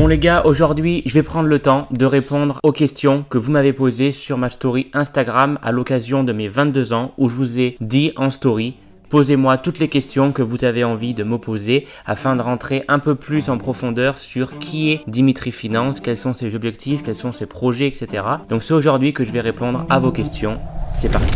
Bon les gars, aujourd'hui je vais prendre le temps de répondre aux questions que vous m'avez posées sur ma story Instagram à l'occasion de mes 22 ans où je vous ai dit en story: posez-moi toutes les questions que vous avez envie de me poser afin de rentrer un peu plus en profondeur sur qui est Dimitri Finance, quels sont ses objectifs, quels sont ses projets, etc. Donc c'est aujourd'hui que je vais répondre à vos questions. C'est parti.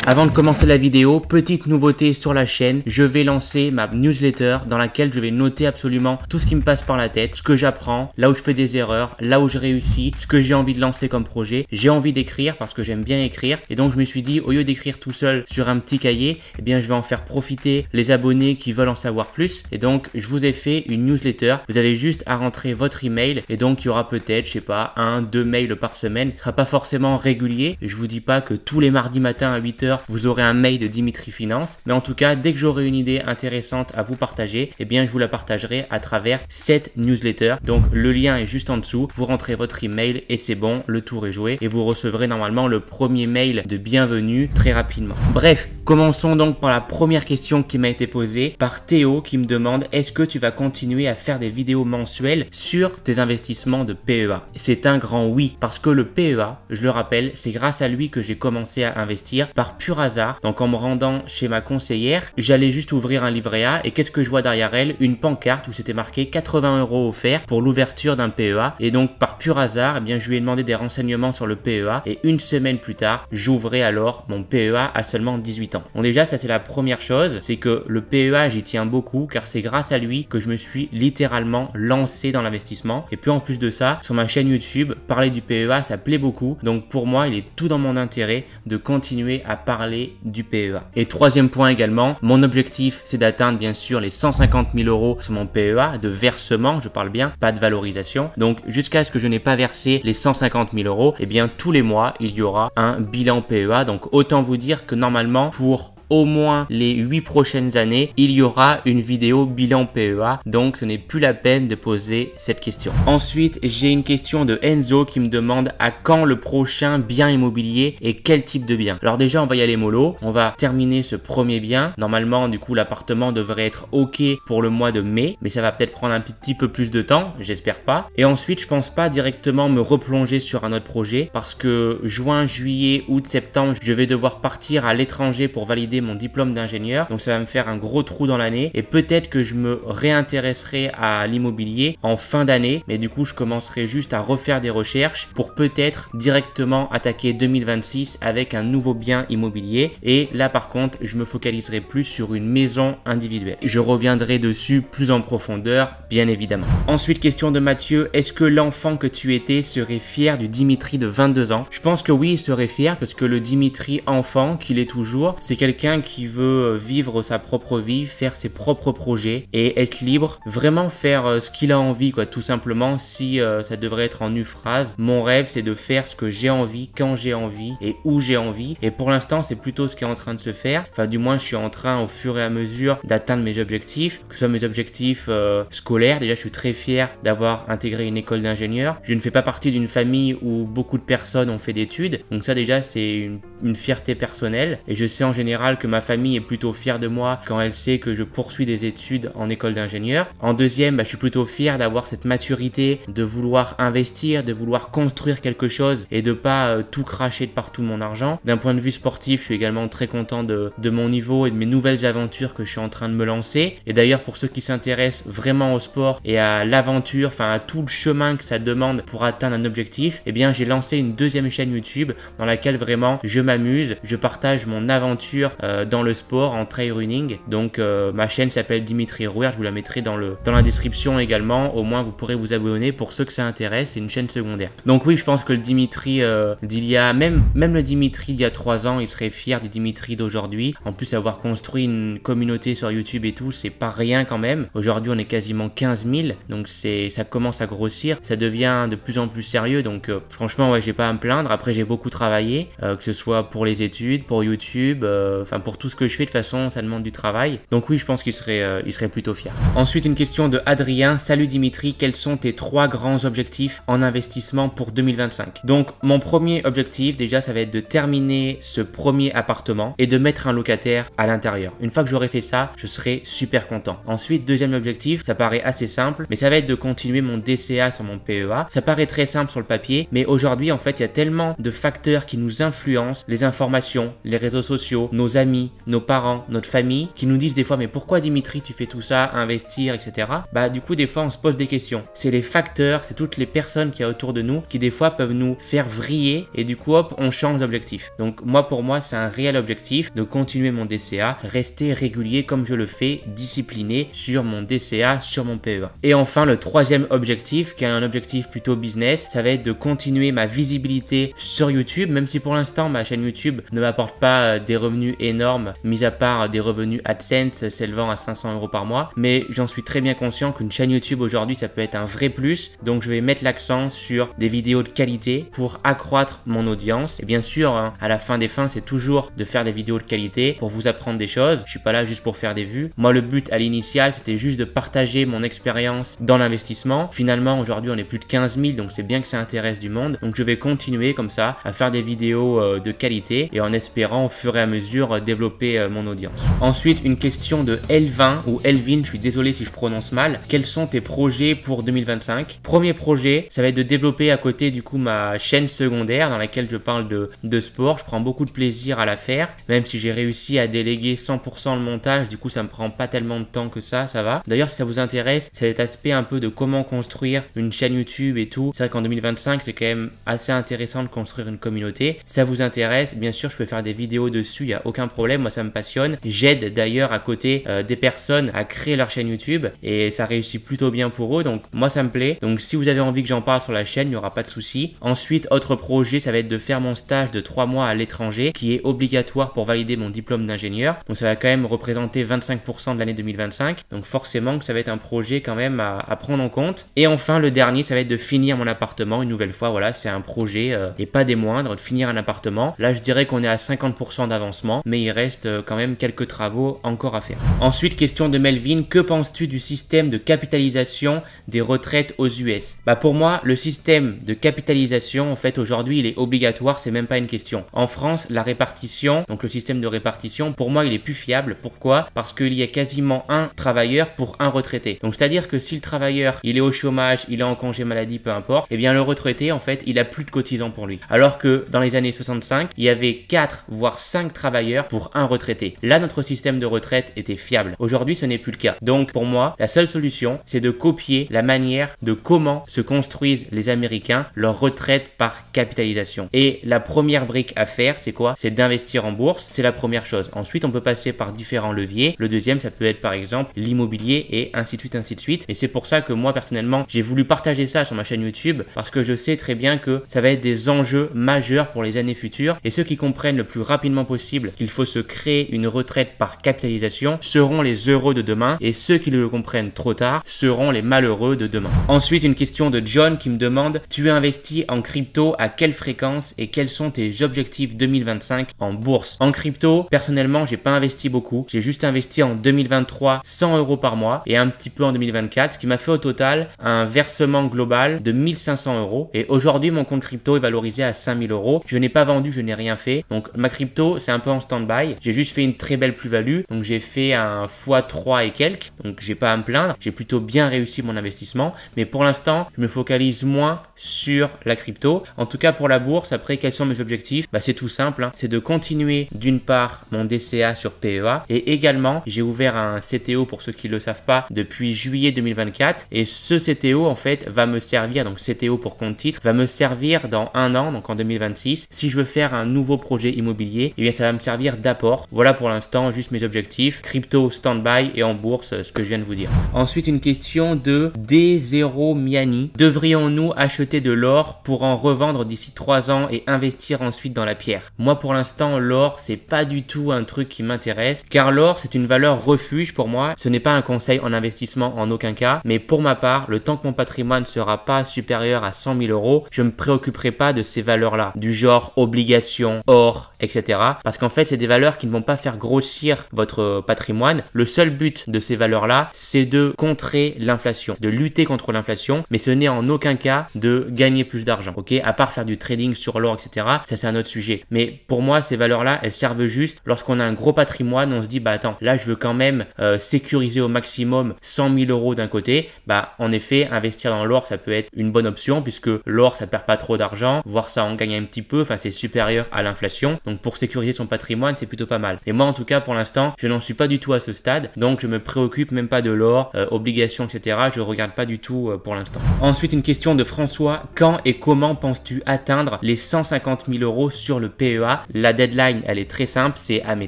Avant de commencer la vidéo, petite nouveauté sur la chaîne, je vais lancer ma newsletter dans laquelle je vais noter absolument tout ce qui me passe par la tête, ce que j'apprends, là où je fais des erreurs, là où je réussis, ce que j'ai envie de lancer comme projet. J'ai envie d'écrire parce que j'aime bien écrire et donc je me suis dit, au lieu d'écrire tout seul sur un petit cahier, eh bien je vais en faire profiter les abonnés qui veulent en savoir plus. Et donc je vous ai fait une newsletter, vous avez juste à rentrer votre email et donc il y aura peut-être, je sais pas, 1-2 mails par semaine. Ce sera pas forcément régulier et je vous dis pas que tous les mardis matins à 8 h vous aurez un mail de Dimitri Finance, mais en tout cas dès que j'aurai une idée intéressante à vous partager, eh bien je vous la partagerai à travers cette newsletter. Donc le lien est juste en dessous, vous rentrez votre email et c'est bon, le tour est joué et vous recevrez normalement le premier mail de bienvenue très rapidement. Bref, commençons donc par la première question qui m'a été posée par Théo qui me demande: est-ce que tu vas continuer à faire des vidéos mensuelles sur tes investissements de PEA? C'est un grand oui, parce que le PEA, je le rappelle, c'est grâce à lui que j'ai commencé à investir par pur hasard. Donc en me rendant chez ma conseillère, j'allais juste ouvrir un livret A et qu'est-ce que je vois derrière elle? Une pancarte où c'était marqué 80 € offerts pour l'ouverture d'un PEA. Et donc par pur hasard, eh bien je lui ai demandé des renseignements sur le PEA et une semaine plus tard, j'ouvrais alors mon PEA à seulement 18 ans. Bon déjà ça c'est la première chose, c'est que le PEA j'y tiens beaucoup car c'est grâce à lui que je me suis littéralement lancé dans l'investissement. Et puis en plus de ça, sur ma chaîne YouTube, parler du PEA ça plaît beaucoup. Donc pour moi il est tout dans mon intérêt de continuer à parler du PEA. Et troisième point également, mon objectif c'est d'atteindre bien sûr les 150 000 € sur mon PEA de versement, je parle bien, pas de valorisation. Donc jusqu'à ce que je n'ai pas versé les 150 000 €, et bien tous les mois il y aura un bilan PEA. Donc autant vous dire que normalement pour au moins les 8 prochaines années, il y aura une vidéo bilan PEA, donc ce n'est plus la peine de poser cette question. Ensuite, j'ai une question de Enzo qui me demande à quand le prochain bien immobilier et quel type de bien. Alors déjà, on va y aller mollo, on va terminer ce premier bien. Normalement, du coup, l'appartement devrait être OK pour le mois de mai, mais ça va peut-être prendre un petit peu plus de temps, j'espère pas. Et ensuite, je pense pas directement me replonger sur un autre projet parce que juin, juillet, août, septembre, je vais devoir partir à l'étranger pour valider mon diplôme d'ingénieur, donc ça va me faire un gros trou dans l'année et peut-être que je me réintéresserai à l'immobilier en fin d'année, mais du coup je commencerai juste à refaire des recherches pour peut-être directement attaquer 2026 avec un nouveau bien immobilier. Et là par contre je me focaliserai plus sur une maison individuelle. Je reviendrai dessus plus en profondeur bien évidemment. Ensuite, question de Mathieu: est-ce que l'enfant que tu étais serait fier du Dimitri de 22 ans? Je pense que oui, il serait fier parce que le Dimitri enfant qu'il est toujours, c'est quelqu'un qui veut vivre sa propre vie, faire ses propres projets et être libre, vraiment faire ce qu'il a envie quoi, tout simplement. Si ça devrait être en une phrase, mon rêve c'est de faire ce que j'ai envie, quand j'ai envie et où j'ai envie. Et pour l'instant c'est plutôt ce qui est en train de se faire, enfin du moins je suis en train au fur et à mesure d'atteindre mes objectifs, que ce soit mes objectifs scolaires. Déjà je suis très fier d'avoir intégré une école d'ingénieur. Je ne fais pas partie d'une famille où beaucoup de personnes ont fait d'études, donc ça déjà c'est une fierté personnelle et je sais en général que ma famille est plutôt fière de moi quand elle sait que je poursuis des études en école d'ingénieur. En deuxième, je suis plutôt fier d'avoir cette maturité, de vouloir investir, de vouloir construire quelque chose et de pas tout cracher de partout mon argent. D'un point de vue sportif, je suis également très content de mon niveau et de mes nouvelles aventures que je suis en train de me lancer. Et d'ailleurs, pour ceux qui s'intéressent vraiment au sport et à l'aventure, enfin à tout le chemin que ça demande pour atteindre un objectif, eh bien j'ai lancé une deuxième chaîne YouTube dans laquelle vraiment je m'amuse, je partage mon aventure dans le sport, en trail running. Donc ma chaîne s'appelle Dimitri Rouer, je vous la mettrai dans la description également, au moins vous pourrez vous abonner pour ceux que ça intéresse, c'est une chaîne secondaire. Donc oui, je pense que le Dimitri d'il y a, même le Dimitri d'il y a 3 ans, il serait fier du Dimitri d'aujourd'hui. En plus avoir construit une communauté sur YouTube et tout, c'est pas rien quand même. Aujourd'hui on est quasiment 15 000, donc ça commence à grossir, ça devient de plus en plus sérieux, donc franchement ouais, j'ai pas à me plaindre. Après j'ai beaucoup travaillé, que ce soit pour les études, pour YouTube, enfin Enfin, pour tout ce que je fais, de toute façon, ça demande du travail. Donc oui, je pense qu'il serait plutôt fier. Ensuite, une question de Adrien. Salut Dimitri, quels sont tes 3 grands objectifs en investissement pour 2025? Donc, mon premier objectif, déjà, ça va être de terminer ce premier appartement et de mettre un locataire à l'intérieur. Une fois que j'aurai fait ça, je serai super content. Ensuite, deuxième objectif, ça paraît assez simple, mais ça va être de continuer mon DCA sur mon PEA. Ça paraît très simple sur le papier, mais aujourd'hui, en fait, il y a tellement de facteurs qui nous influencent, les informations, les réseaux sociaux, nos amis, nos parents, notre famille, qui nous disent des fois, mais pourquoi Dimitri, tu fais tout ça, investir, etc. Bah, du coup, des fois, on se pose des questions. C'est les facteurs, c'est toutes les personnes qui y a autour de nous qui, des fois, peuvent nous faire vriller et du coup, hop, on change d'objectif. Donc, pour moi, c'est un réel objectif de continuer mon DCA, rester régulier comme je le fais, discipliné sur mon DCA, sur mon PEA. Et enfin, le troisième objectif, qui est un objectif plutôt business, ça va être de continuer ma visibilité sur YouTube, même si pour l'instant, ma chaîne YouTube ne m'apporte pas des revenus énormes, mis à part des revenus AdSense s'élevant à 500 € par mois. Mais j'en suis très bien conscient qu'une chaîne YouTube aujourd'hui, ça peut être un vrai plus. Donc, je vais mettre l'accent sur des vidéos de qualité pour accroître mon audience. Et bien sûr, hein, à la fin des fins, c'est toujours de faire des vidéos de qualité pour vous apprendre des choses. Je suis pas là juste pour faire des vues. Moi, le but à l'initial, c'était juste de partager mon expérience dans l'investissement. Finalement, aujourd'hui, on est plus de 15 000, donc c'est bien que ça intéresse du monde. Donc, je vais continuer comme ça à faire des vidéos de qualité et en espérant au fur et à mesure développer mon audience. Ensuite, une question de Elvin ou Elvin, je suis désolé si je prononce mal. Quels sont tes projets pour 2025? Premier projet, ça va être de développer à côté du coup ma chaîne secondaire dans laquelle je parle de sport. Je prends beaucoup de plaisir à la faire, même si j'ai réussi à déléguer 100% le montage, du coup ça me prend pas tellement de temps que ça va. D'ailleurs, si ça vous intéresse, c'est cet aspect un peu de comment construire une chaîne YouTube et tout. C'est vrai qu'en 2025, c'est quand même assez intéressant de construire une communauté. Si ça vous intéresse, bien sûr, je peux faire des vidéos dessus, il n'y a aucun problème, moi ça me passionne. J'aide d'ailleurs à côté des personnes à créer leur chaîne YouTube et ça réussit plutôt bien pour eux, donc moi ça me plaît. Donc si vous avez envie que j'en parle sur la chaîne, il n'y aura pas de souci. Ensuite, autre projet, ça va être de faire mon stage de 3 mois à l'étranger qui est obligatoire pour valider mon diplôme d'ingénieur. Donc ça va quand même représenter 25% de l'année 2025. Donc forcément que ça va être un projet quand même à prendre en compte. Et enfin, le dernier, ça va être de finir mon appartement. Une nouvelle fois, voilà, c'est un projet et pas des moindres, de finir un appartement. Là, je dirais qu'on est à 50% d'avancement, mais il reste quand même quelques travaux encore à faire. Ensuite, question de Melvin, que penses-tu du système de capitalisation des retraites aux US? Bah pour moi, le système de capitalisation, en fait, aujourd'hui, il est obligatoire, c'est même pas une question. En France, la répartition, donc le système de répartition, pour moi, il est plus fiable. Pourquoi? Parce qu'il y a quasiment un travailleur pour un retraité. Donc, c'est-à-dire que si le travailleur, il est au chômage, il est en congé maladie, peu importe, eh bien, le retraité, en fait, il a plus de cotisants pour lui. Alors que dans les années 65, il y avait 4 voire 5 travailleurs pour un retraité. Là, notre système de retraite était fiable. Aujourd'hui, ce n'est plus le cas. Donc, pour moi, la seule solution, c'est de copier la manière de comment se construisent les Américains leur retraite par capitalisation. Et la première brique à faire, c'est quoi? C'est d'investir en bourse. C'est la première chose. Ensuite, on peut passer par différents leviers. Le deuxième, ça peut être par exemple l'immobilier et ainsi de suite, ainsi de suite. Et c'est pour ça que moi, personnellement, j'ai voulu partager ça sur ma chaîne YouTube parce que je sais très bien que ça va être des enjeux majeurs pour les années futures. Et ceux qui comprennent le plus rapidement possible qu'il faut se créer une retraite par capitalisation seront les heureux de demain et ceux qui le comprennent trop tard seront les malheureux de demain. Ensuite, une question de John qui me demande: tu investis en crypto à quelle fréquence et quels sont tes objectifs 2025 en bourse? En crypto, personnellement, j'ai pas investi beaucoup. J'ai juste investi en 2023 100 € par mois et un petit peu en 2024, ce qui m'a fait au total un versement global de 1500 €. Et aujourd'hui, mon compte crypto est valorisé à 5000 €. Je n'ai pas vendu, je n'ai rien fait. Donc, ma crypto, c'est un peu en stand-by. J'ai juste fait une très belle plus-value. Donc, j'ai fait un x3 et quelques. Donc, j'ai pas à me plaindre. J'ai plutôt bien réussi mon investissement. Mais pour l'instant, je me focalise moins sur la crypto. En tout cas, pour la bourse, après, quels sont mes objectifs? Bah, c'est tout simple, hein. C'est de continuer d'une part mon DCA sur PEA et également, j'ai ouvert un CTO pour ceux qui ne le savent pas depuis juillet 2024 et ce CTO en fait va me servir, donc CTO pour compte titre, va me servir dans un an, donc en 2026. Si je veux faire un nouveau projet immobilier, eh bien ça va me servir d'apport. Voilà pour l'instant juste mes objectifs, crypto stand-by et en bourse, ce que je viens de vous dire. Ensuite, une question de D0 Miani. Devrions-nous acheter de l'or pour en revendre d'ici 3 ans et investir ensuite dans la pierre? Moi pour l'instant, l'or c'est pas du tout un truc qui m'intéresse car l'or c'est une valeur refuge pour moi. Ce n'est pas un conseil en investissement en aucun cas, mais pour ma part, le temps que mon patrimoine ne sera pas supérieur à 100 000 €, je me préoccuperai pas de ces valeurs là, du genre obligations, or, etc. Parce qu'en fait c'est c'est des valeurs qui ne vont pas faire grossir votre patrimoine. Le seul but de ces valeurs-là, c'est de contrer l'inflation, de lutter contre l'inflation, mais ce n'est en aucun cas de gagner plus d'argent, ok? À part faire du trading sur l'or, etc. Ça, c'est un autre sujet. Mais pour moi, ces valeurs-là, elles servent juste lorsqu'on a un gros patrimoine, on se dit, bah attends, là, je veux quand même sécuriser au maximum 100 000 euros d'un côté. Bah, en effet, investir dans l'or, ça peut être une bonne option puisque l'or, ça perd pas trop d'argent, voire ça en gagne un petit peu, enfin, c'est supérieur à l'inflation. Donc, pour sécuriser son patrimoine, c'est plutôt pas mal. Et moi, en tout cas, pour l'instant, je n'en suis pas du tout à ce stade. Donc, je me préoccupe même pas de l'or, obligations, etc. Je regarde pas du tout pour l'instant. Ensuite, une question de François. Quand et comment penses-tu atteindre les 150 000 euros sur le PEA? La deadline, elle est très simple, c'est à mes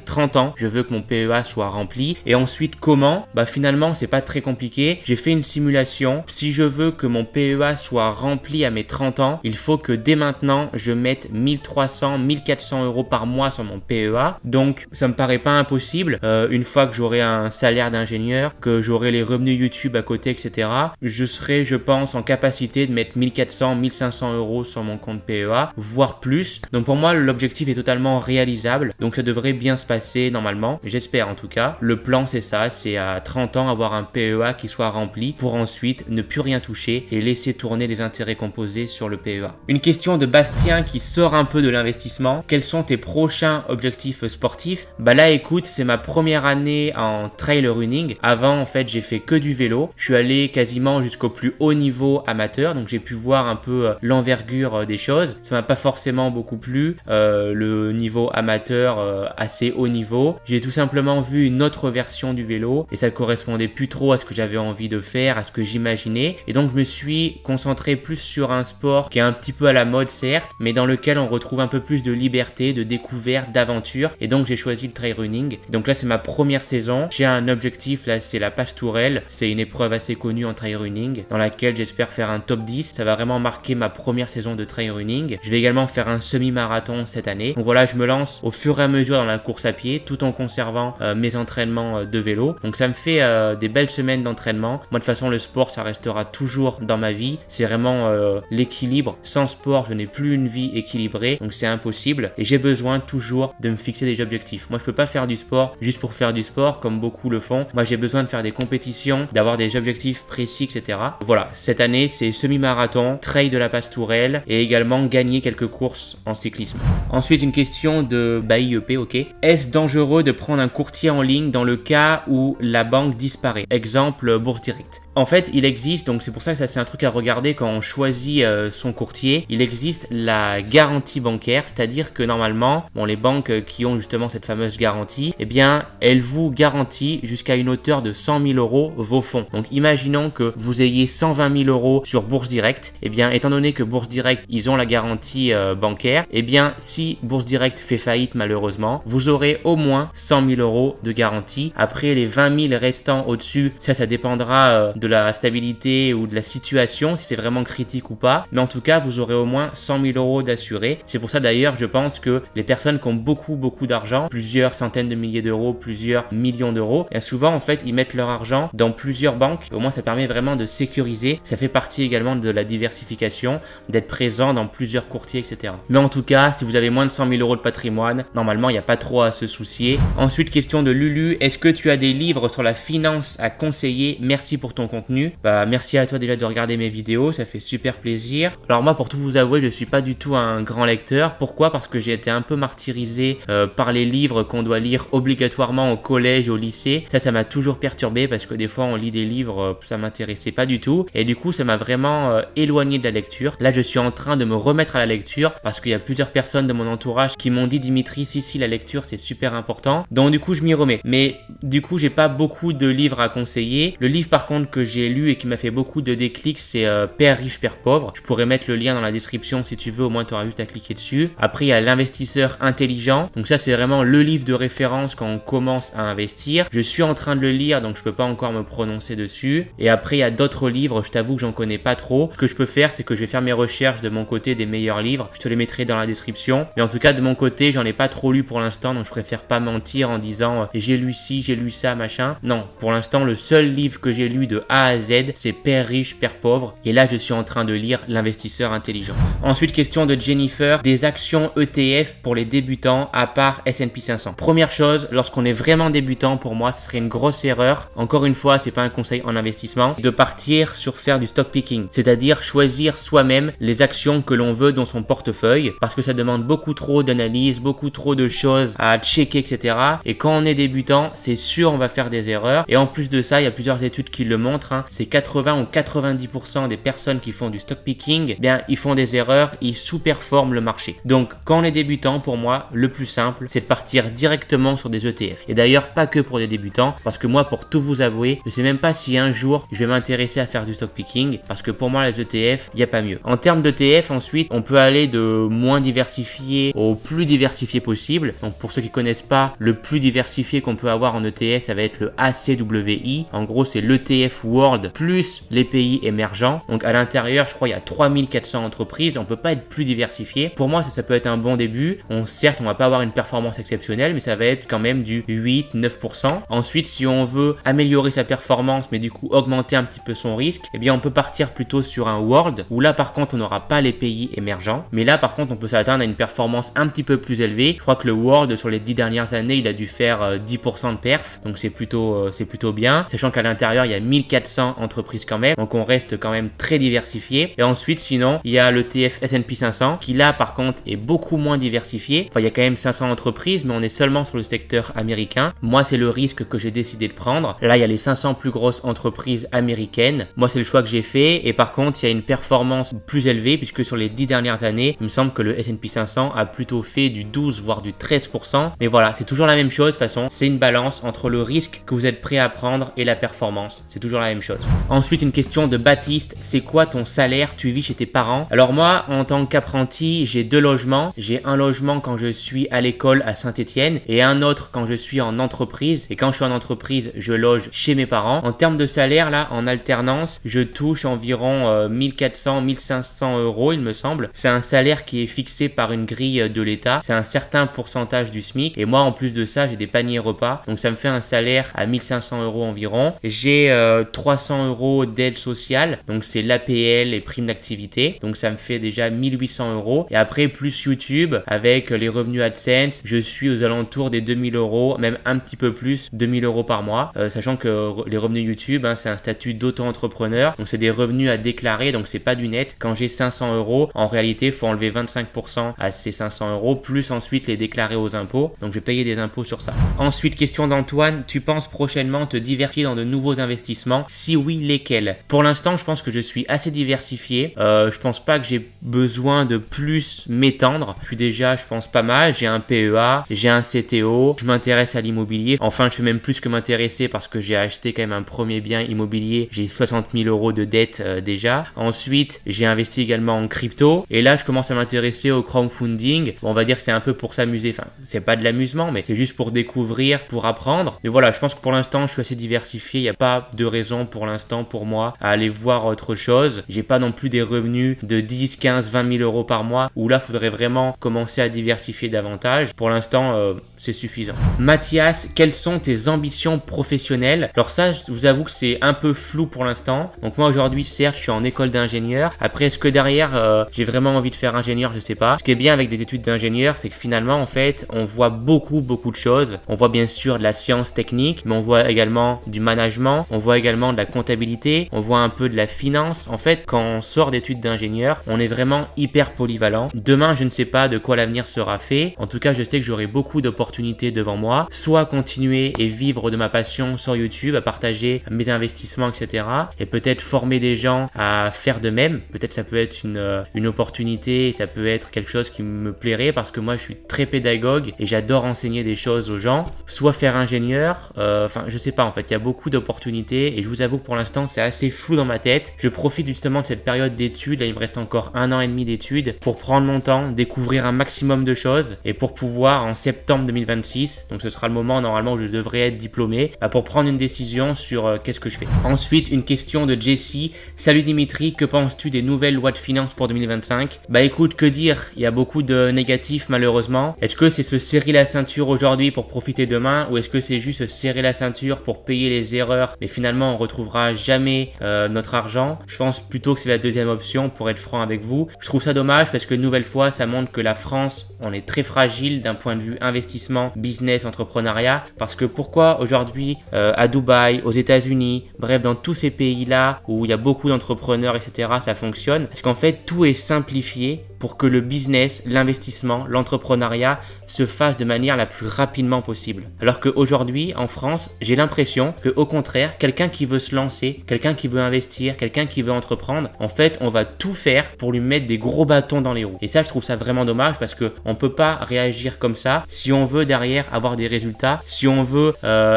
30 ans. Je veux que mon PEA soit rempli. Et ensuite, comment? Bah, finalement, c'est pas très compliqué. J'ai fait une simulation. Si je veux que mon PEA soit rempli à mes 30 ans, il faut que dès maintenant, je mette 1300, 1400 euros par mois sur mon PEA. Donc, ça me paraît pas impossible. Une fois que j'aurai un salaire d'ingénieur, que j'aurai les revenus YouTube à côté, etc., je serai, je pense, en capacité de mettre 1400, 1500 euros sur mon compte PEA, voire plus. Donc, pour moi, l'objectif est totalement réalisable. Donc, ça devrait bien se passer normalement. J'espère en tout cas. Le plan, c'est ça. C'est à 30 ans avoir un PEA qui soit rempli pour ensuite ne plus rien toucher et laisser tourner les intérêts composés sur le PEA. Une question de Bastien qui sort un peu de l'investissement. Quels sont tes prochains objectifs sportifs? Bah là, écoute, c'est ma première année en trail running. Avant, en fait, j'ai fait que du vélo. Je suis allé quasiment jusqu'au plus haut niveau amateur. Donc, j'ai pu voir un peu l'envergure des choses. Ça m'a pas forcément beaucoup plu. Le niveau amateur assez haut niveau. J'ai tout simplement vu une autre version du vélo et ça correspondait plus trop à ce que j'avais envie de faire, à ce que j'imaginais. Et donc, je me suis concentré plus sur un sport qui est un petit peu à la mode, certes, mais dans lequel on retrouve un peu plus de liberté, de découverte, d'aventure. Et donc, j'ai choisi le trail running. Donc là, c'est ma première saison. J'ai un objectif, là, c'est la Pastourelle. C'est une épreuve assez connue en trail running dans laquelle j'espère faire un top 10. Ça va vraiment marquer ma première saison de trail running. Je vais également faire un semi-marathon cette année. Donc voilà, je me lance au fur et à mesure dans la course à pied tout en conservant mes entraînements de vélo. Donc ça me fait des belles semaines d'entraînement. Moi, de toute façon, le sport, ça restera toujours dans ma vie. C'est vraiment l'équilibre. Sans sport, je n'ai plus une vie équilibrée. Donc c'est impossible. Et j'ai besoin toujours de me fixer des objectifs. Moi, je peux pas faire du sport juste pour faire du sport comme beaucoup le font. Moi, j'ai besoin de faire des compétitions, d'avoir des objectifs précis, etc. Voilà, cette année, c'est semi-marathon, trail de la Pastourelle et également gagner quelques courses en cyclisme. Ensuite, une question de BAIEP, ok. Est-ce dangereux de prendre un courtier en ligne dans le cas où la banque disparaît? Exemple, Bourse Directe. En fait, il existe, donc c'est pour ça que ça c'est un truc à regarder quand on choisit son courtier, il existe la garantie bancaire, c'est-à-dire que normalement, bon, les banques qui ont justement cette fameuse garantie, eh bien, elles vous garantissent jusqu'à une hauteur de 100 000 euros vos fonds. Donc, imaginons que vous ayez 120 000 euros sur Bourse Directe, eh bien, étant donné que Bourse Directe, ils ont la garantie bancaire, eh bien, si Bourse Directe fait faillite malheureusement, vous aurez au moins 100 000 euros de garantie. Après, les 20 000 restants au-dessus, ça dépendra de la stabilité ou de la situation, si c'est vraiment critique ou pas. Mais en tout cas, vous aurez au moins 100 000 euros d'assurés. C'est pour ça d'ailleurs, je pense que les personnes qui ont beaucoup d'argent, plusieurs centaines de milliers d'euros, plusieurs millions d'euros, et souvent en fait, ils mettent leur argent dans plusieurs banques. Au moins, ça permet vraiment de sécuriser. Ça fait partie également de la diversification, d'être présent dans plusieurs courtiers, etc. Mais en tout cas, si vous avez moins de 100 000 euros de patrimoine, normalement, il n'y a pas trop à se soucier. Ensuite, question de Lulu. Est-ce que tu as des livres sur la finance à conseiller? Merci pour ton contenu. Bah, merci à toi déjà de regarder mes vidéos, ça fait super plaisir. Alors moi, pour tout vous avouer, je suis pas du tout un grand lecteur. Pourquoi? Parce que j'ai été un peu martyrisé par les livres qu'on doit lire obligatoirement au collège, au lycée. Ça m'a toujours perturbé parce que des fois, on lit des livres, ça m'intéressait pas du tout. Et du coup, ça m'a vraiment éloigné de la lecture. Là, je suis en train de me remettre à la lecture parce qu'il y a plusieurs personnes de mon entourage qui m'ont dit, Dimitri, si, la lecture, c'est super important. Donc du coup, je m'y remets. Mais du coup, j'ai pas beaucoup de livres à conseiller. Le livre, par contre, que j'ai lu et qui m'a fait beaucoup de déclics, c'est Père riche, Père pauvre. Je pourrais mettre le lien dans la description si tu veux, au moins tu auras juste à cliquer dessus. Après, il y a L'investisseur intelligent. Donc ça, c'est vraiment le livre de référence quand on commence à investir. Je suis en train de le lire, donc je peux pas encore me prononcer dessus. Et après, il y a d'autres livres, je t'avoue que j'en connais pas trop. Ce que je peux faire, c'est que je vais faire mes recherches de mon côté des meilleurs livres. Je te les mettrai dans la description. Mais en tout cas, de mon côté, j'en ai pas trop lu pour l'instant, donc je préfère pas mentir en disant j'ai lu ci, j'ai lu ça, machin. Non, pour l'instant, le seul livre que j'ai lu de A à Z, c'est père riche, père pauvre. Et là, je suis en train de lire L'investisseur intelligent. Ensuite, question de Jennifer, des actions ETF pour les débutants à part S&P 500. Première chose, lorsqu'on est vraiment débutant, pour moi, ce serait une grosse erreur. Encore une fois, c'est pas un conseil en investissement, de partir sur faire du stock picking, c'est-à-dire choisir soi-même les actions que l'on veut dans son portefeuille, parce que ça demande beaucoup trop d'analyse, beaucoup trop de choses à checker, etc. Et quand on est débutant, c'est sûr on va faire des erreurs. Et en plus de ça, il y a plusieurs études qui le montrent, hein, c'est 80 ou 90% des personnes qui font du stock picking, eh bien ils font des erreurs, ils sous-performent le marché. Donc quand on est débutant, pour moi, le plus simple, c'est de partir directement sur des ETF. Et d'ailleurs, pas que pour des débutants, parce que moi, pour tout vous avouer, je sais même pas si un jour je vais m'intéresser à faire du stock picking, parce que pour moi, les ETF, il n'y a pas mieux. En termes d'ETF, ensuite, on peut aller de moins diversifié au plus diversifié possible. Donc pour ceux qui connaissent pas, le plus diversifié qu'on peut avoir en ETF, ça va être le ACWI. En gros, c'est l'ETF World plus les pays émergents. Donc à l'intérieur, je crois il y a 3400 entreprises. On peut pas être plus diversifié. Pour moi, ça peut être un bon début. Certes, on va pas avoir une performance exceptionnelle, mais ça va être quand même du 8-9%. Ensuite, si on veut améliorer sa performance, mais du coup augmenter un petit peu son risque, eh bien on peut partir plutôt sur un World, où là par contre on n'aura pas les pays émergents. Mais là par contre on peut s'atteindre à une performance un petit peu plus élevée. Je crois que le World sur les 10 dernières années, il a dû faire 10% de perf. Donc c'est plutôt bien. Sachant qu'à l'intérieur, il y a 1400 entreprises quand même. Donc on reste quand même très diversifié. Et ensuite, sinon, il y a l'ETF S&P 500 qui là par contre est beaucoup moins diversifié. Enfin, il y a quand même 500 entreprises, mais on est seulement sur le secteur américain. Moi, c'est le risque que j'ai décidé de prendre. Là, il y a les 500 plus grosses entreprises américaines. Moi, c'est le choix que j'ai fait. Et par contre, il y a une performance plus élevée puisque sur les 10 dernières années, il me semble que le S&P 500 a plutôt fait du 12 voire du 13%. Mais voilà, c'est toujours la même chose de toute façon. C'est une balance entre le risque que vous êtes prêt à prendre et la performance. C'est toujours la même chose. Ensuite, une question de Baptiste. C'est quoi ton salaire? Tu vis chez tes parents? Alors moi, en tant qu'apprenti, j'ai 2 logements. J'ai un logement quand je suis à l'école à Saint-Étienne et un autre quand je suis en entreprise. Et quand je suis en entreprise, je loge chez mes parents. En termes de salaire, là, en alternance, je touche environ 1400-1500 euros, il me semble. C'est un salaire qui est fixé par une grille de l'État. C'est un certain pourcentage du SMIC. Et moi, en plus de ça, j'ai des paniers repas. Donc, ça me fait un salaire à 1500 euros environ. J'ai 300 euros d'aide sociale. Donc, c'est l'APL et primes d'activité. Donc, ça me fait déjà 1800 euros. Et après, plus YouTube, avec les revenus AdSense, je suis aux alentours des 2000 euros, même un petit peu plus, 2000 euros par mois. Sachant que les revenus YouTube, hein, c'est un statut d'auto-entrepreneur. Donc, c'est des revenus à déclarer. Donc, c'est pas du net. Quand j'ai 500 euros, en réalité, il faut enlever 25% à ces 500 euros, plus ensuite les déclarer aux impôts. Donc, je vais payer des impôts sur ça. Ensuite, question d'Antoine. Tu penses prochainement te diversifier dans de nouveaux investissements? Si oui, lesquels? Pour l'instant, je pense que je suis assez diversifié. Je pense pas que j'ai besoin de plus m'étendre. Je suis déjà, je pense, pas mal. J'ai un PEA, j'ai un CTO, je m'intéresse à l'immobilier. Enfin, je fais même plus que m'intéresser parce que j'ai acheté quand même un premier bien immobilier. J'ai 60 000 euros de dette déjà. Ensuite, j'ai investi également en crypto. Et là, je commence à m'intéresser au crowdfunding. Bon, on va dire que c'est un peu pour s'amuser. Enfin, c'est pas de l'amusement, mais c'est juste pour découvrir, pour apprendre. Mais voilà, je pense que pour l'instant, je suis assez diversifié. Il n'y a pas de raison pour l'instant pour moi à aller voir autre chose. J'ai pas non plus des revenus de 10, 15, 20 000 euros par mois où là, il faudrait vraiment commencer à diversifier davantage. Pour l'instant, c'est suffisant. Mathias, quelles sont tes ambitions professionnelles? Alors ça, je vous avoue que c'est un peu flou pour l'instant. Donc moi, aujourd'hui, certes, je suis en école d'ingénieur. Après, est-ce que derrière, j'ai vraiment envie de faire ingénieur? Je sais pas. Ce qui est bien avec des études d'ingénieur, c'est que finalement, en fait, on voit beaucoup de choses. On voit bien sûr de la science technique, mais on voit également du management. On voit également de la comptabilité. On voit un peu de la finance. En fait, quand on sort d'études d'ingénieur, on est vraiment hyper polyvalent. Demain, je ne sais pas de quoi l'avenir sera fait. En tout cas, je sais que j'aurai beaucoup d'opportunités devant moi. Soit continuer et vivre de ma passion sur YouTube, à partager mes investissements, etc. Et peut-être former des gens à faire de même. Peut-être ça peut être une opportunité, ça peut être quelque chose qui me plairait parce que moi, je suis très pédagogue et j'adore enseigner des choses aux gens. Soit faire ingénieur, enfin, je sais pas, en fait, il y a beaucoup d'opportunités et je vous avoue que pour l'instant, c'est assez flou dans ma tête. Je profite justement de cette période d'études. Là, il me reste encore 1 an et demi d'études pour prendre mon temps, découvrir un maximum de choses et pour pouvoir en septembre 2026, donc ce sera le moment normalement où je devrais être diplômé, pour prendre une décision sur qu'est-ce que je fais. Ensuite, une question de Jessie. Salut Dimitri, que penses-tu des nouvelles lois de finances pour 2025? Bah écoute, que dire? Il y a beaucoup de négatifs malheureusement. Est-ce que c'est se serrer la ceinture aujourd'hui pour profiter demain ou est-ce que c'est juste se serrer la ceinture pour payer les erreurs mais finalement retrouvera jamais notre argent. Je pense plutôt que c'est la deuxième option pour être franc avec vous. Je trouve ça dommage parce que une nouvelle fois, ça montre que la France, on est très fragile d'un point de vue investissement, business, entrepreneuriat. Parce que pourquoi aujourd'hui à Dubaï, aux États-Unis, bref, dans tous ces pays-là où il y a beaucoup d'entrepreneurs, etc., ça fonctionne. Parce qu'en fait, tout est simplifié pour que le business, l'investissement, l'entrepreneuriat se fasse de manière la plus rapidement possible. Alors qu'aujourd'hui, en France, j'ai l'impression qu'au contraire, quelqu'un qui veut se lancer, quelqu'un qui veut investir, quelqu'un qui veut entreprendre, en fait, on va tout faire pour lui mettre des gros bâtons dans les roues. Et ça, je trouve ça vraiment dommage parce qu'on ne peut pas réagir comme ça si on veut derrière avoir des résultats, si on veut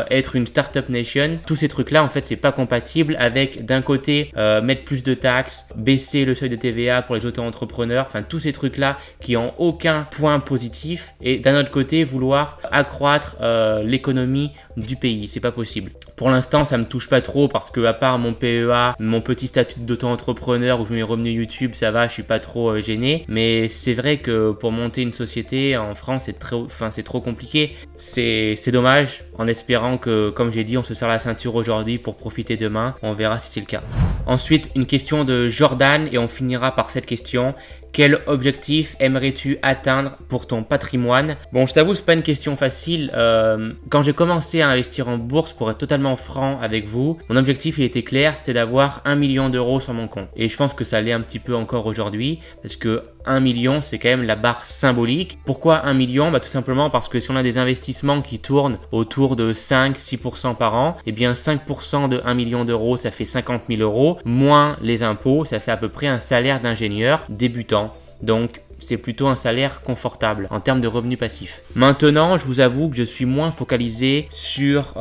être une startup nation. Tous ces trucs-là, en fait, c'est pas compatible avec d'un côté mettre plus de taxes, baisser le seuil de TVA pour les auto-entrepreneurs, enfin tous ces trucs-là qui ont aucun point positif et d'un autre côté vouloir accroître l'économie du pays. C'est pas possible. Pour l'instant, ça me touche pas trop parce que à part mon PEA, mon petit statut d'auto-entrepreneur où je mets mes revenus YouTube, ça va, je suis pas trop gêné. Mais c'est vrai que pour monter une société en France, c'est trop compliqué. C'est dommage en espérant que, comme j'ai dit, on se serre la ceinture aujourd'hui pour profiter demain. On verra si c'est le cas. Ensuite, une question de Jordan et on finira par cette question. Quel objectif aimerais-tu atteindre pour ton patrimoine? Bon, je t'avoue, c'est pas une question facile. Quand j'ai commencé à investir en bourse, pour être totalement franc avec vous, mon objectif il était clair, c'était d'avoir 1 million d'euros sur mon compte. Et je pense que ça l'est un petit peu encore aujourd'hui, parce que 1 million, c'est quand même la barre symbolique. Pourquoi 1 million? Tout simplement parce que si on a des investissements qui tournent autour de 5-6% par an, eh bien 5% de 1 million d'euros, ça fait 50 000 euros, moins les impôts, ça fait à peu près un salaire d'ingénieur débutant. Donc, c'est plutôt un salaire confortable en termes de revenus passifs. Maintenant, je vous avoue que je suis moins focalisé sur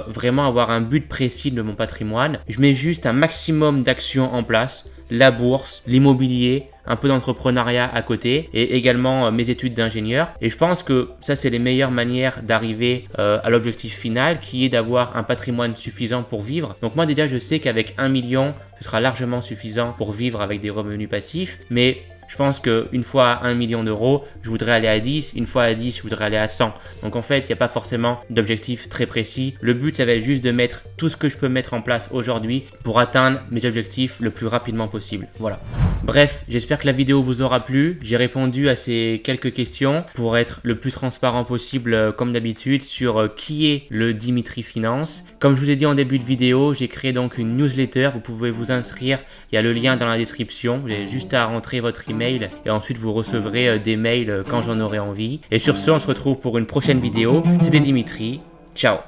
vraiment avoir un but précis de mon patrimoine. Je mets juste un maximum d'actions en place, la bourse, l'immobilier, un peu d'entrepreneuriat à côté et également mes études d'ingénieur. Et je pense que ça, c'est les meilleures manières d'arriver à l'objectif final qui est d'avoir un patrimoine suffisant pour vivre. Donc moi déjà, je sais qu'avec 1 million, ce sera largement suffisant pour vivre avec des revenus passifs. Mais je pense qu'une fois à 1 million d'euros, je voudrais aller à 10. Une fois à 10, je voudrais aller à 100. Donc en fait, il n'y a pas forcément d'objectif très précis. Le but, ça va être juste de mettre tout ce que je peux mettre en place aujourd'hui pour atteindre mes objectifs le plus rapidement possible. Voilà. Bref, j'espère que la vidéo vous aura plu. J'ai répondu à ces quelques questions pour être le plus transparent possible comme d'habitude sur qui est le Dimitri Finance. Comme je vous ai dit en début de vidéo, j'ai créé donc une newsletter. Vous pouvez vous inscrire. Il y a le lien dans la description. Vous avez juste à rentrer votre email et ensuite vous recevrez des mails quand j'en aurai envie. Et sur ce, on se retrouve pour une prochaine vidéo. C'était Dimitri. Ciao.